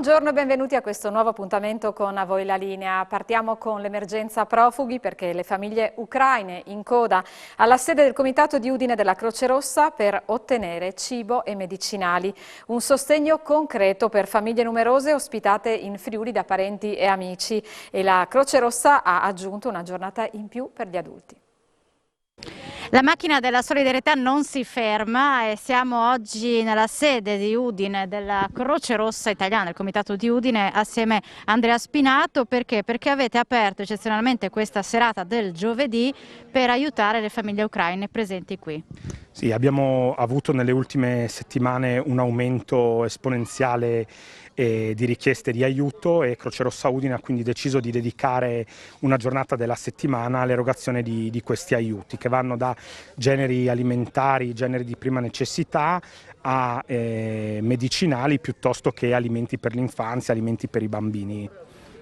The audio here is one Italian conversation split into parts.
Buongiorno e benvenuti a questo nuovo appuntamento con A Voi la Linea. Partiamo con l'emergenza profughi perché le famiglie ucraine in coda alla sede del Comitato di Udine della Croce Rossa per ottenere cibo e medicinali. Un sostegno concreto per famiglie numerose ospitate in Friuli da parenti e amici e la Croce Rossa ha aggiunto una giornata in più per gli adulti. La macchina della solidarietà non si ferma e siamo oggi nella sede di Udine della Croce Rossa Italiana, il Comitato di Udine, assieme a Andrea Spinato. Perché? Perché avete aperto eccezionalmente questa serata del giovedì per aiutare le famiglie ucraine presenti qui. Sì, abbiamo avuto nelle ultime settimane un aumento esponenziale di richieste di aiuto e Croce Rossa Udine ha quindi deciso di dedicare una giornata della settimana all'erogazione di questi aiuti che vanno da generi alimentari, generi di prima necessità a medicinali piuttosto che alimenti per l'infanzia, alimenti per i bambini.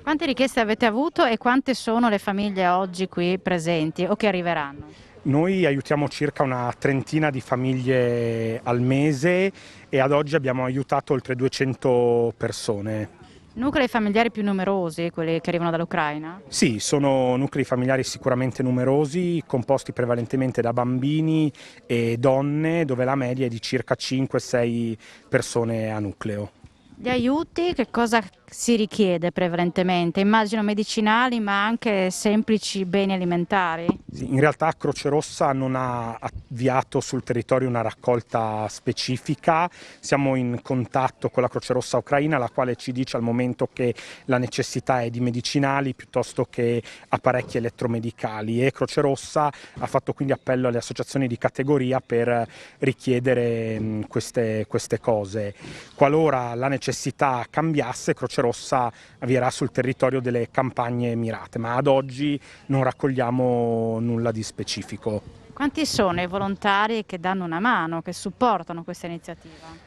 Quante richieste avete avuto e quante sono le famiglie oggi qui presenti o che arriveranno? Noi aiutiamo circa una trentina di famiglie al mese e ad oggi abbiamo aiutato oltre 200 persone. Nuclei familiari più numerosi, quelli che arrivano dall'Ucraina? Sì, sono nuclei familiari sicuramente numerosi, composti prevalentemente da bambini e donne, dove la media è di circa 5-6 persone a nucleo. Gli aiuti, che cosa si richiede prevalentemente? Immagino medicinali, ma anche semplici beni alimentari? Sì, in realtà Croce Rossa non ha avviato sul territorio una raccolta specifica, siamo in contatto con la Croce Rossa ucraina, la quale ci dice al momento che la necessità è di medicinali piuttosto che apparecchi elettromedicali e Croce Rossa ha fatto quindi appello alle associazioni di categoria per richiedere queste cose. Qualora la necessità cambiasse, Croce Rossa avvierà sul territorio delle campagne mirate, ma ad oggi non raccogliamo nulla di specifico. Quanti sono i volontari che danno una mano, che supportano questa iniziativa?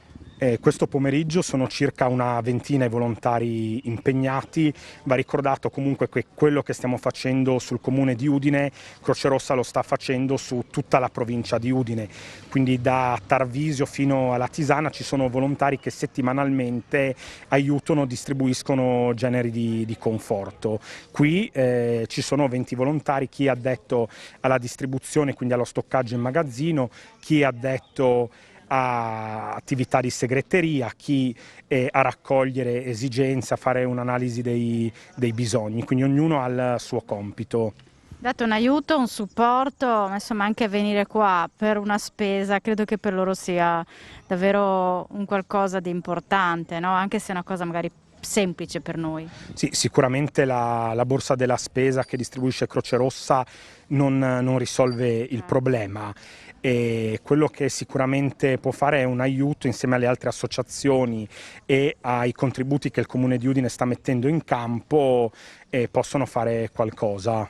Questo pomeriggio sono circa una ventina i volontari impegnati. Va ricordato comunque che quello che stiamo facendo sul comune di Udine, Croce Rossa lo sta facendo su tutta la provincia di Udine, quindi da Tarvisio fino alla Tisana ci sono volontari che settimanalmente aiutano, distribuiscono generi di conforto. Qui ci sono 20 volontari, chi è addetto alla distribuzione, quindi allo stoccaggio in magazzino, chi è addetto a attività di segreteria, chi a raccogliere esigenze, a fare un'analisi dei bisogni, quindi ognuno ha il suo compito. Date un aiuto, un supporto, ma insomma anche venire qua per una spesa, credo che per loro sia davvero un qualcosa di importante, no? Anche se è una cosa magari semplice per noi. Sì, sicuramente la borsa della spesa che distribuisce Croce Rossa non risolve il problema. E quello che sicuramente può fare è un aiuto insieme alle altre associazioni e ai contributi che il Comune di Udine sta mettendo in campo possono fare qualcosa.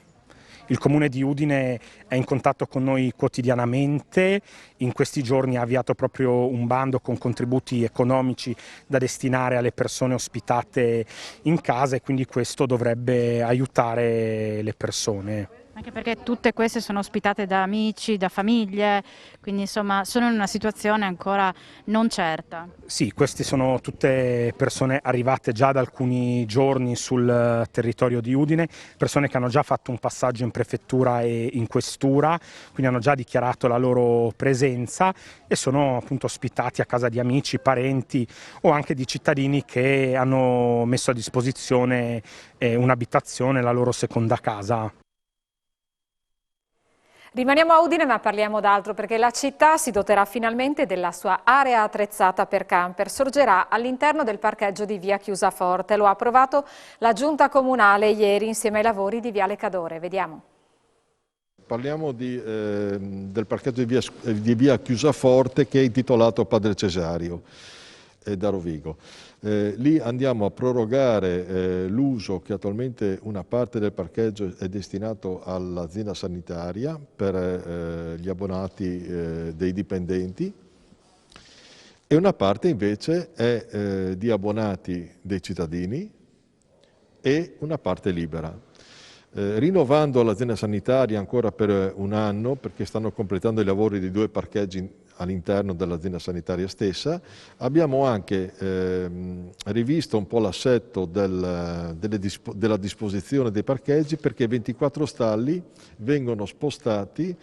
Il Comune di Udine è in contatto con noi quotidianamente, in questi giorni ha avviato proprio un bando con contributi economici da destinare alle persone ospitate in casa e quindi questo dovrebbe aiutare le persone. Anche perché tutte queste sono ospitate da amici, da famiglie, quindi insomma sono in una situazione ancora non certa. Sì, queste sono tutte persone arrivate già da alcuni giorni sul territorio di Udine, persone che hanno già fatto un passaggio in prefettura e in questura, quindi hanno già dichiarato la loro presenza e sono appunto ospitati a casa di amici, parenti o anche di cittadini che hanno messo a disposizione un'abitazione, la loro seconda casa. Rimaniamo a Udine ma parliamo d'altro perché la città si doterà finalmente della sua area attrezzata per camper. Sorgerà all'interno del parcheggio di via Chiusaforte. Lo ha approvato la giunta comunale ieri insieme ai lavori di viale Cadore. Vediamo. Parliamo del parcheggio di via Chiusaforte che è intitolato Padre Cesario da Rovigo. Lì andiamo a prorogare l'uso che attualmente una parte del parcheggio è destinato all'azienda sanitaria per gli abbonati dei dipendenti e una parte invece è di abbonati dei cittadini e una parte libera. Rinnovando l'azienda sanitaria ancora per un anno perché stanno completando i lavori di 2 parcheggi all'interno dell'azienda sanitaria stessa. Abbiamo anche rivisto un po' l'assetto della disposizione dei parcheggi, perché 24 stalli vengono spostati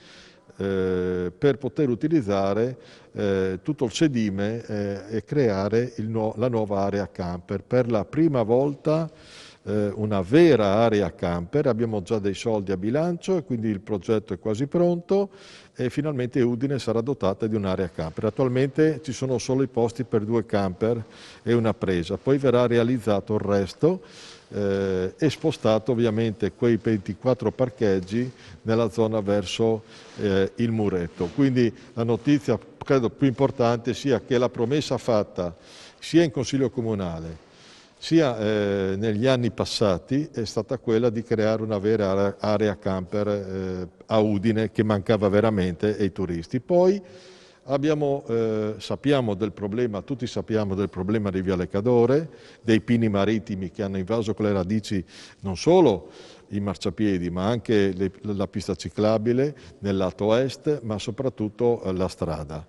per poter utilizzare tutto il sedime e creare la nuova area camper. Per la prima volta una vera area camper, abbiamo già dei soldi a bilancio e quindi il progetto è quasi pronto e finalmente Udine sarà dotata di un'area camper. Attualmente ci sono solo i posti per 2 camper e una presa, poi verrà realizzato il resto e spostato ovviamente quei 24 parcheggi nella zona verso il muretto. Quindi la notizia credo più importante sia che la promessa fatta sia in Consiglio Comunale sia negli anni passati è stata quella di creare una vera area camper a Udine, che mancava veramente ai turisti. Poi sappiamo del problema, tutti sappiamo del problema di Viale Cadore, dei pini marittimi che hanno invaso con le radici non solo i marciapiedi ma anche la pista ciclabile nel lato est, ma soprattutto la strada.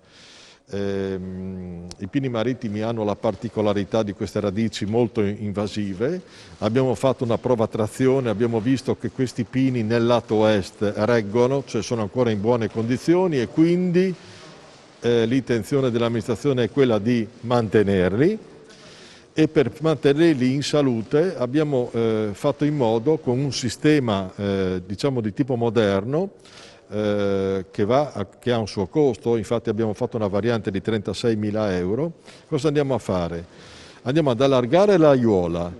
I pini marittimi hanno la particolarità di queste radici molto invasive. Abbiamo fatto una prova a trazione, abbiamo visto che questi pini nel lato est reggono, cioè sono ancora in buone condizioni, e quindi l'intenzione dell'amministrazione è quella di mantenerli, e per mantenerli in salute abbiamo fatto in modo, con un sistema diciamo di tipo moderno, che ha un suo costo. Infatti abbiamo fatto una variante di 36.000 euro. Cosa andiamo a fare? Andiamo ad allargare l'aiuola,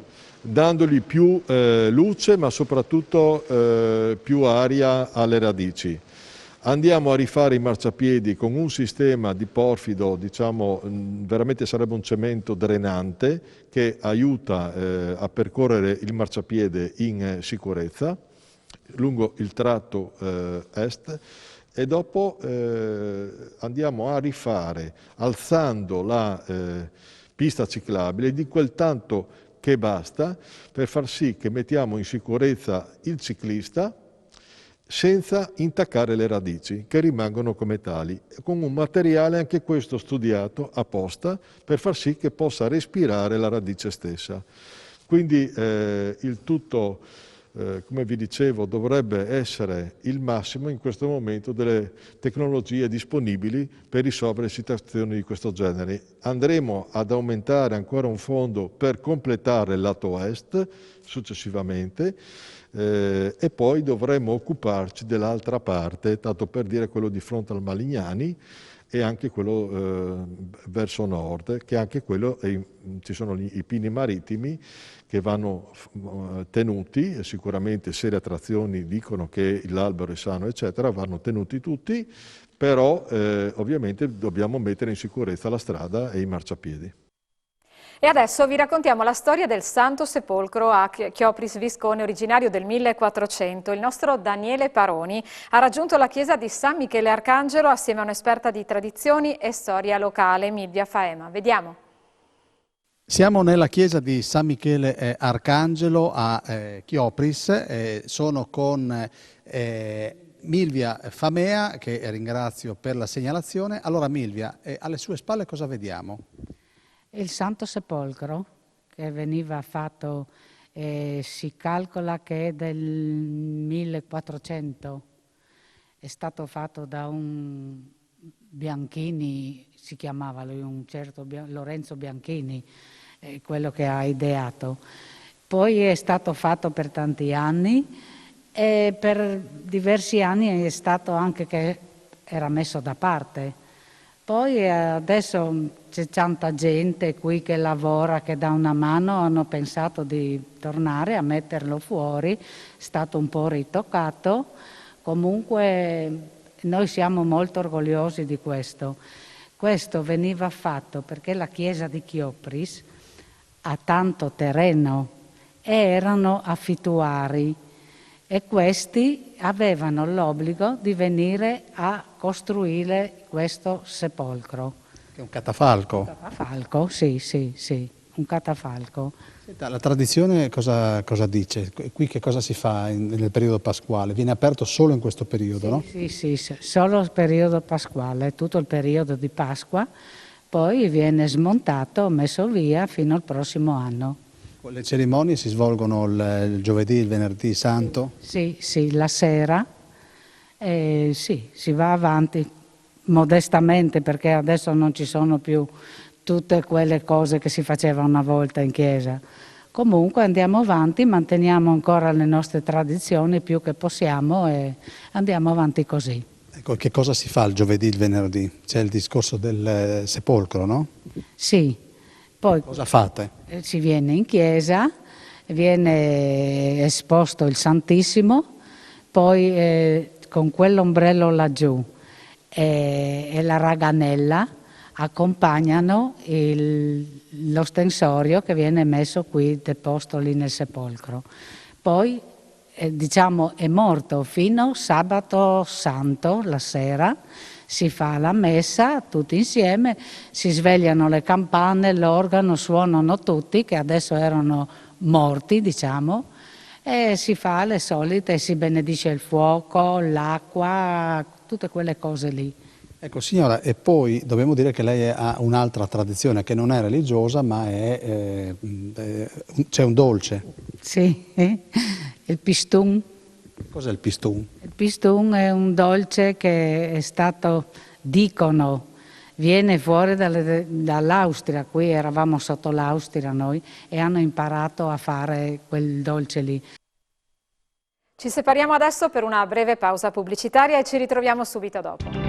dandogli più luce ma soprattutto più aria alle radici. Andiamo a rifare i marciapiedi con un sistema di porfido, diciamo, veramente sarebbe un cemento drenante che aiuta a percorrere il marciapiede in sicurezza lungo il tratto est, e dopo andiamo a rifare, alzando la pista ciclabile di quel tanto che basta per far sì che mettiamo in sicurezza il ciclista senza intaccare le radici, che rimangono come tali, con un materiale anche questo studiato apposta per far sì che possa respirare la radice stessa. Quindi il tutto, come vi dicevo, dovrebbe essere il massimo in questo momento delle tecnologie disponibili per risolvere situazioni di questo genere. Andremo ad aumentare ancora un fondo per completare il lato est successivamente, e poi dovremo occuparci dell'altra parte, tanto per dire quello di fronte al Malignani e anche quello verso nord, che anche quello ci sono i pini marittimi che vanno tenuti, e sicuramente se le attrazioni dicono che l'albero è sano eccetera, vanno tenuti tutti, però ovviamente dobbiamo mettere in sicurezza la strada e i marciapiedi. E adesso vi raccontiamo la storia del Santo Sepolcro a Chiopris Visconti, originario del 1400. Il nostro Daniele Paroni ha raggiunto la chiesa di San Michele Arcangelo assieme a un'esperta di tradizioni e storia locale, Milvia Faema. Vediamo. Siamo nella chiesa di San Michele Arcangelo a Chiopris, sono con Milvia Famea, che ringrazio per la segnalazione. Allora Milvia, alle sue spalle cosa vediamo? Il Santo Sepolcro, che veniva fatto, si calcola che è del 1400, è stato fatto da un Bianchini, si chiamava lui, un certo Lorenzo Bianchini, quello che ha ideato. Poi è stato fatto per tanti anni e per diversi anni è stato anche che era messo da parte. Poi adesso c'è tanta gente qui che lavora, che dà una mano, hanno pensato di tornare a metterlo fuori, è stato un po' ritoccato, comunque noi siamo molto orgogliosi di questo. Questo veniva fatto perché la chiesa di Chiopris ha tanto terreno e erano affittuari, e questi avevano l'obbligo di venire a costruire questo sepolcro. Che è un catafalco. Un catafalco, sì, un catafalco. La tradizione cosa dice? Qui che cosa si fa nel periodo pasquale? Viene aperto solo in questo periodo, no? Sì, solo il periodo pasquale, tutto il periodo di Pasqua, poi viene smontato, messo via fino al prossimo anno. Le cerimonie si svolgono il giovedì, il venerdì santo? Sì, la sera, sì, si va avanti modestamente perché adesso non ci sono più tutte quelle cose che si faceva una volta in chiesa. Comunque andiamo avanti, manteniamo ancora le nostre tradizioni più che possiamo e andiamo avanti così. Ecco, che cosa si fa il giovedì, il venerdì? C'è il discorso del sepolcro, no? Sì, poi cosa fate? Si viene in chiesa, viene esposto il Santissimo, poi con quell'ombrello laggiù e la raganella accompagnano l'ostensorio che viene messo qui, deposto lì nel sepolcro. Poi diciamo è morto fino sabato santo, la sera, si fa la messa tutti insieme, si svegliano le campane, l'organo, suonano tutti, che adesso erano morti diciamo, e si fa le solite, si benedice il fuoco, l'acqua, tutte quelle cose lì. Ecco signora, e poi dobbiamo dire che lei ha un'altra tradizione che non è religiosa ma c'è un dolce. Sì, il pistun. Cos'è il pistun? Il pistun è un dolce che è stato, dicono, viene fuori dall'Austria, qui eravamo sotto l'Austria noi e hanno imparato a fare quel dolce lì. Ci separiamo adesso per una breve pausa pubblicitaria e ci ritroviamo subito dopo.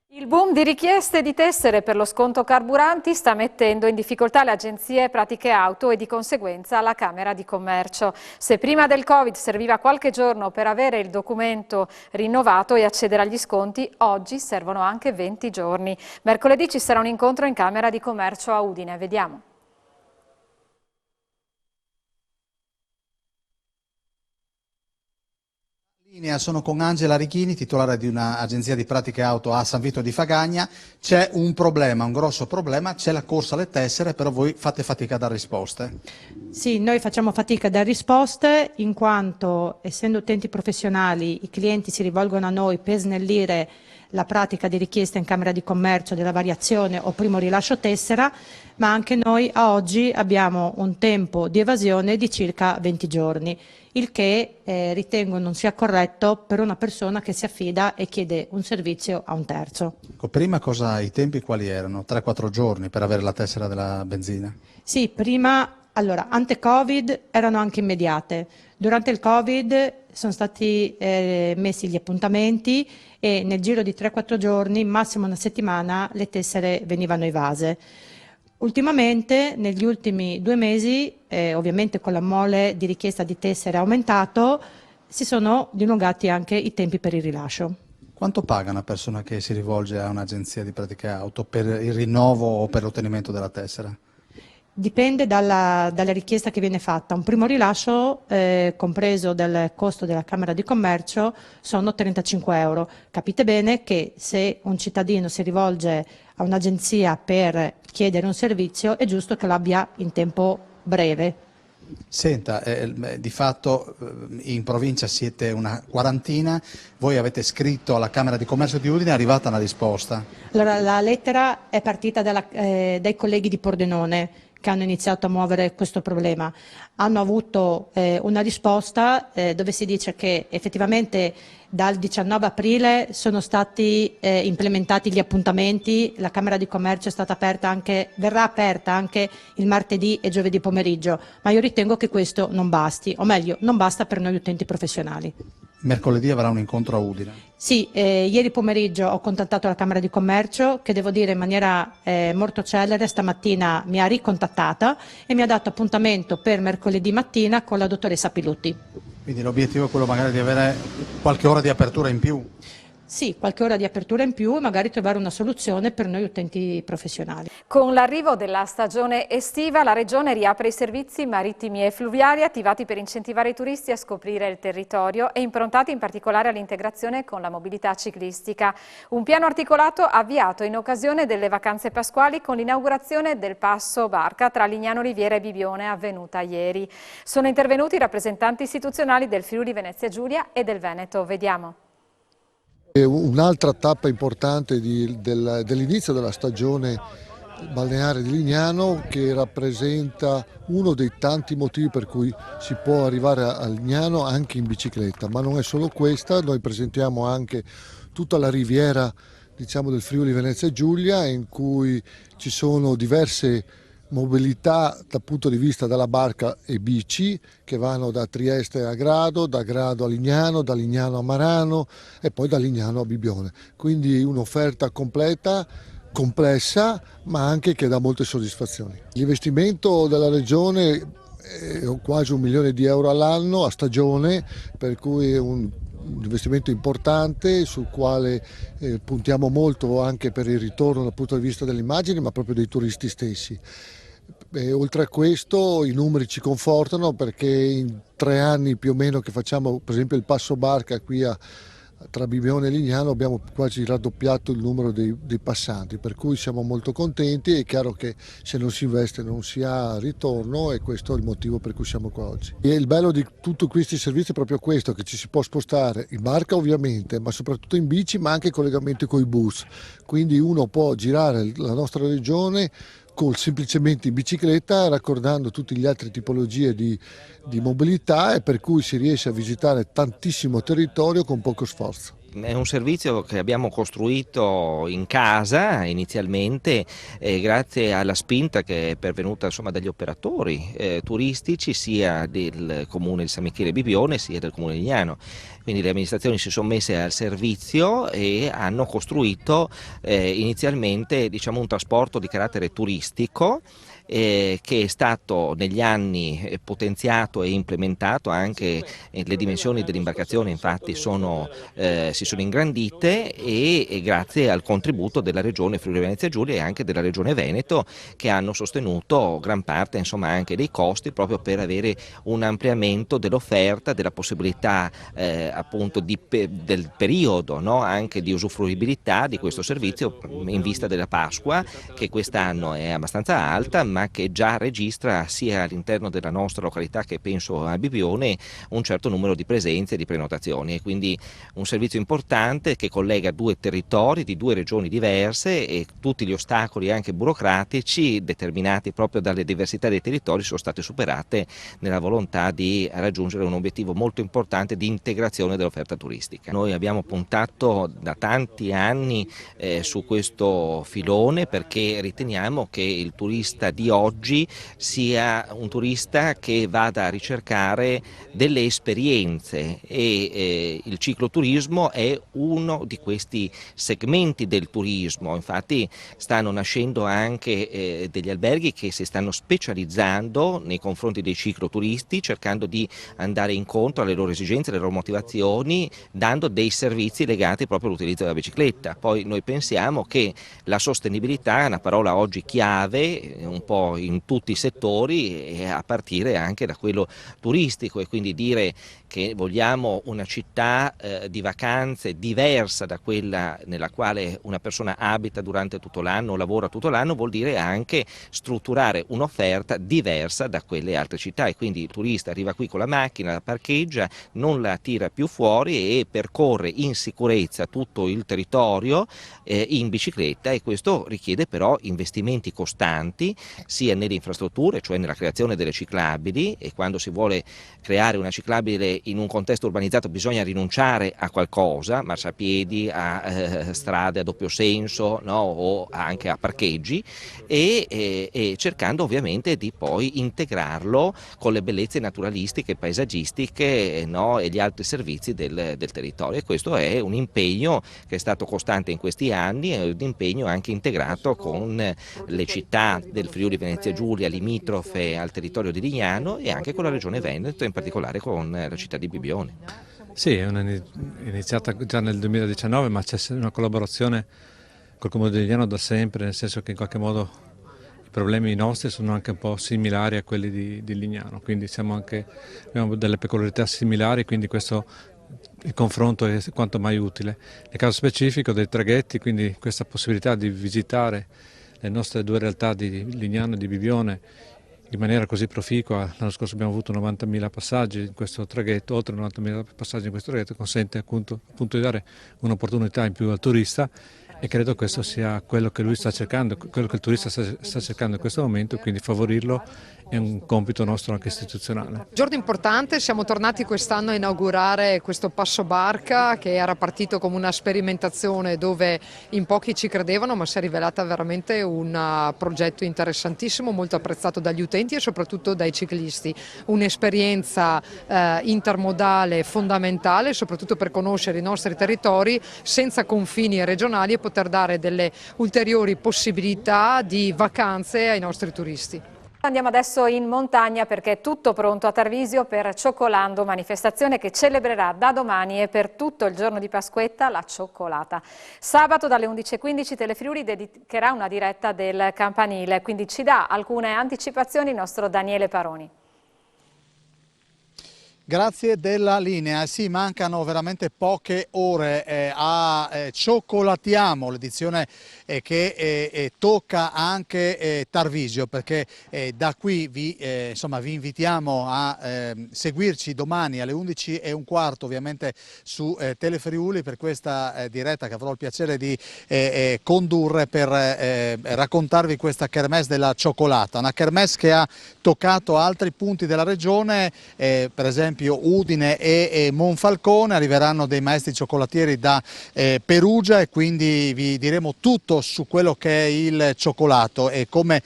Il boom di richieste di tessere per lo sconto carburanti sta mettendo in difficoltà le agenzie pratiche auto e di conseguenza la Camera di Commercio. Se prima del Covid serviva qualche giorno per avere il documento rinnovato e accedere agli sconti, oggi servono anche 20 giorni. Mercoledì ci sarà un incontro in Camera di Commercio a Udine. Vediamo. Sono con Angela Richini, titolare di un'agenzia di pratiche auto a San Vito di Fagagna. C'è un problema, un grosso problema, c'è la corsa alle tessere, però voi fate fatica a dare risposte. Sì, noi facciamo fatica a dare risposte in quanto, essendo utenti professionali, i clienti si rivolgono a noi per snellire la pratica di richiesta in Camera di Commercio della variazione o primo rilascio tessera, ma anche noi a oggi abbiamo un tempo di evasione di circa 20 giorni. Il che ritengo non sia corretto per una persona che si affida e chiede un servizio a un terzo. Prima i tempi quali erano? 3-4 giorni per avere la tessera della benzina? Sì, prima, allora, ante Covid erano anche immediate. Durante il Covid sono stati messi gli appuntamenti e nel giro di 3-4 giorni, massimo una settimana, le tessere venivano evase. Ultimamente, negli ultimi 2 mesi, ovviamente con la mole di richiesta di tessere aumentato, si sono dilungati anche i tempi per il rilascio. Quanto paga una persona che si rivolge a un'agenzia di pratiche auto per il rinnovo o per l'ottenimento della tessera? Dipende dalla richiesta che viene fatta. Un primo rilascio, compreso del costo della Camera di Commercio, sono 35 euro. Capite bene che se un cittadino si rivolge a un'agenzia per chiedere un servizio è giusto che l'abbia in tempo breve. Senta, di fatto in provincia siete una quarantina, voi avete scritto alla Camera di Commercio di Udine, è arrivata una risposta? Allora, la lettera è partita dai colleghi di Pordenone che hanno iniziato a muovere questo problema. Hanno avuto una risposta dove si dice che effettivamente dal 19 aprile sono stati implementati gli appuntamenti, la Camera di Commercio è stata verrà aperta anche il martedì e giovedì pomeriggio, ma io ritengo che questo non basti, o meglio, non basta per noi utenti professionali. Mercoledì avrà un incontro a Udine. Sì, ieri pomeriggio ho contattato la Camera di Commercio che devo dire in maniera molto celere stamattina mi ha ricontattata e mi ha dato appuntamento per mercoledì mattina con la dottoressa Pilutti. Quindi l'obiettivo è quello magari di avere qualche ora di apertura in più? sì, qualche ora di apertura in più e magari trovare una soluzione per noi utenti professionali. Con l'arrivo della stagione estiva, la Regione riapre i servizi marittimi e fluviali attivati per incentivare i turisti a scoprire il territorio e improntati in particolare all'integrazione con la mobilità ciclistica. Un piano articolato avviato in occasione delle vacanze pasquali con l'inaugurazione del passo barca tra Lignano Riviera e Bibione avvenuta ieri. Sono intervenuti i rappresentanti istituzionali del Friuli Venezia Giulia e del Veneto. Vediamo. Un'altra tappa importante dell'inizio della stagione balneare di Lignano, che rappresenta uno dei tanti motivi per cui si può arrivare a Lignano anche in bicicletta, ma non è solo questa. Noi presentiamo anche tutta la riviera, diciamo, del Friuli Venezia Giulia, in cui ci sono diverse mobilità dal punto di vista della barca e bici che vanno da Trieste a Grado, da Grado a Lignano, da Lignano a Marano e poi da Lignano a Bibione. Quindi un'offerta completa, complessa, ma anche che dà molte soddisfazioni. L'investimento della Regione è quasi €1 milione all'anno a stagione, per cui è un investimento importante sul quale puntiamo molto anche per il ritorno dal punto di vista delle immagini, ma proprio dei turisti stessi. Oltre a questo i numeri ci confortano, perché in 3 anni più o meno che facciamo per esempio il passo barca qui tra Bibione e Lignano abbiamo quasi raddoppiato il numero dei passanti, per cui siamo molto contenti. È chiaro che se non si investe non si ha ritorno, e questo è il motivo per cui siamo qua oggi. E il bello di tutti questi servizi è proprio questo, che ci si può spostare in barca ovviamente, ma soprattutto in bici, ma anche collegamenti con i bus, quindi uno può girare la nostra regione semplicemente in bicicletta, raccordando tutte le altre tipologie di mobilità, e per cui si riesce a visitare tantissimo territorio con poco sforzo. È un servizio che abbiamo costruito in casa inizialmente, grazie alla spinta che è pervenuta dagli operatori turistici sia del comune di San Michele Bibione sia del comune di Lignano. Quindi le amministrazioni si sono messe al servizio e hanno costruito inizialmente un trasporto di carattere turistico, che è stato negli anni potenziato e implementato. Anche le dimensioni delle imbarcazioni infatti si sono ingrandite, e grazie al contributo della Regione Friuli Venezia Giulia e anche della Regione Veneto, che hanno sostenuto gran parte anche dei costi, proprio per avere un ampliamento dell'offerta, della possibilità appunto del periodo, no? Anche di usufruibilità di questo servizio in vista della Pasqua, che quest'anno è abbastanza alta, ma che già registra sia all'interno della nostra località che penso a Bibione un certo numero di presenze e di prenotazioni, e quindi un servizio importante che collega 2 territori di 2 regioni diverse, e tutti gli ostacoli anche burocratici determinati proprio dalle diversità dei territori sono state superate nella volontà di raggiungere un obiettivo molto importante di integrazione dell'offerta turistica. Noi abbiamo puntato da tanti anni su questo filone, perché riteniamo che il turista di oggi sia un turista che vada a ricercare delle esperienze, e il cicloturismo è uno di questi segmenti del turismo. Infatti stanno nascendo anche degli alberghi che si stanno specializzando nei confronti dei cicloturisti, cercando di andare incontro alle loro esigenze, alle loro motivazioni, dando dei servizi legati proprio all'utilizzo della bicicletta. Poi noi pensiamo che la sostenibilità è una parola oggi chiave un po' in tutti i settori, e a partire anche da quello turistico, e quindi dire che vogliamo una città di vacanze diversa da quella nella quale una persona abita durante tutto l'anno, lavora tutto l'anno, vuol dire anche strutturare un'offerta diversa da quelle altre città, e quindi il turista arriva qui con la macchina, la parcheggia, non la tira più fuori e percorre in sicurezza tutto il territorio in bicicletta, e questo richiede però investimenti costanti sia nelle infrastrutture, cioè nella creazione delle ciclabili, e quando si vuole creare una ciclabile in un contesto urbanizzato bisogna rinunciare a qualcosa, marciapiedi, a strade a doppio senso, no? O anche a parcheggi, e cercando ovviamente di poi integrarlo con le bellezze naturalistiche, paesaggistiche, no? E gli altri servizi del territorio, e questo è un impegno che è stato costante in questi anni, è un impegno anche integrato con le città del Friuli Venezia Giulia limitrofe al territorio di Lignano, e anche con la Regione Veneto, in particolare con la città di Bibione. Sì, è iniziata già nel 2019, ma c'è una collaborazione col Comune di Lignano da sempre, nel senso che in qualche modo i problemi nostri sono anche un po' similari a quelli di Lignano, quindi abbiamo delle peculiarità similari, quindi il confronto è quanto mai utile. Nel caso specifico dei traghetti, quindi questa possibilità di visitare le nostre due realtà di Lignano e di Bibione in maniera così proficua. L'anno scorso abbiamo avuto 90.000 passaggi in questo traghetto, oltre 90.000 passaggi in questo traghetto, consente appunto di dare un'opportunità in più al turista, e credo questo sia quello che lui sta cercando, quello che il turista sta cercando in questo momento, quindi favorirlo è un compito nostro anche istituzionale. Giorno importante, siamo tornati quest'anno a inaugurare questo passo barca che era partito come una sperimentazione dove in pochi ci credevano, ma si è rivelata veramente un progetto interessantissimo, molto apprezzato dagli utenti e soprattutto dai ciclisti. Un'esperienza intermodale fondamentale, soprattutto per conoscere i nostri territori senza confini regionali e poter dare delle ulteriori possibilità di vacanze ai nostri turisti. Andiamo adesso in montagna perché è tutto pronto a Tarvisio per Cioccolando, manifestazione che celebrerà da domani e per tutto il giorno di Pasquetta la cioccolata. Sabato dalle 11:15 Telefriuli dedicherà una diretta del campanile, quindi ci dà alcune anticipazioni il nostro Daniele Paroni. Grazie della linea, sì, mancano veramente poche ore a Cioccolatiamo, l'edizione che tocca anche Tarvisio, perché da qui vi invitiamo a seguirci domani alle 11:15 ovviamente su Telefriuli per questa diretta che avrò il piacere di condurre per raccontarvi questa kermesse della cioccolata, una kermesse che ha toccato altri punti della regione, per esempio Udine e Monfalcone. Arriveranno dei maestri cioccolatieri da Perugia e quindi vi diremo tutto su quello che è il cioccolato, e come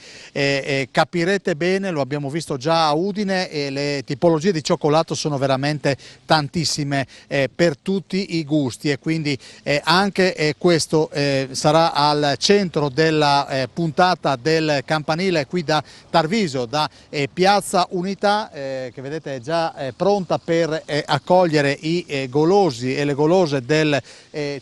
capirete bene, lo abbiamo visto già a Udine, e le tipologie di cioccolato sono veramente tantissime per tutti i gusti, e quindi anche questo sarà al centro della puntata del campanile qui da Tarvisio, da Piazza Unità, che vedete è già pronta per accogliere i golosi e le golose del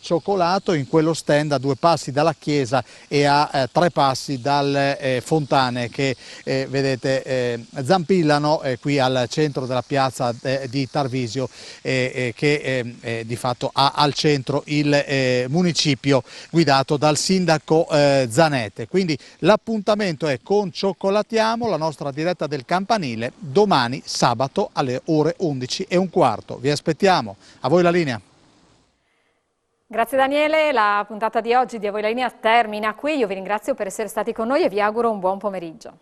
cioccolato in quello stand a 2 passi dalla chiesa e a 3 passi dalle fontane che vedete zampillano qui al centro della piazza di Tarvisio, che di fatto ha al centro il municipio guidato dal sindaco Zanette. Quindi l'appuntamento è con Cioccolatiamo, la nostra diretta del campanile, domani sabato alle ore 11:15. Vi aspettiamo, a voi la linea. Grazie Daniele, la puntata di oggi di A Voi la linea termina qui, io vi ringrazio per essere stati con noi e vi auguro un buon pomeriggio.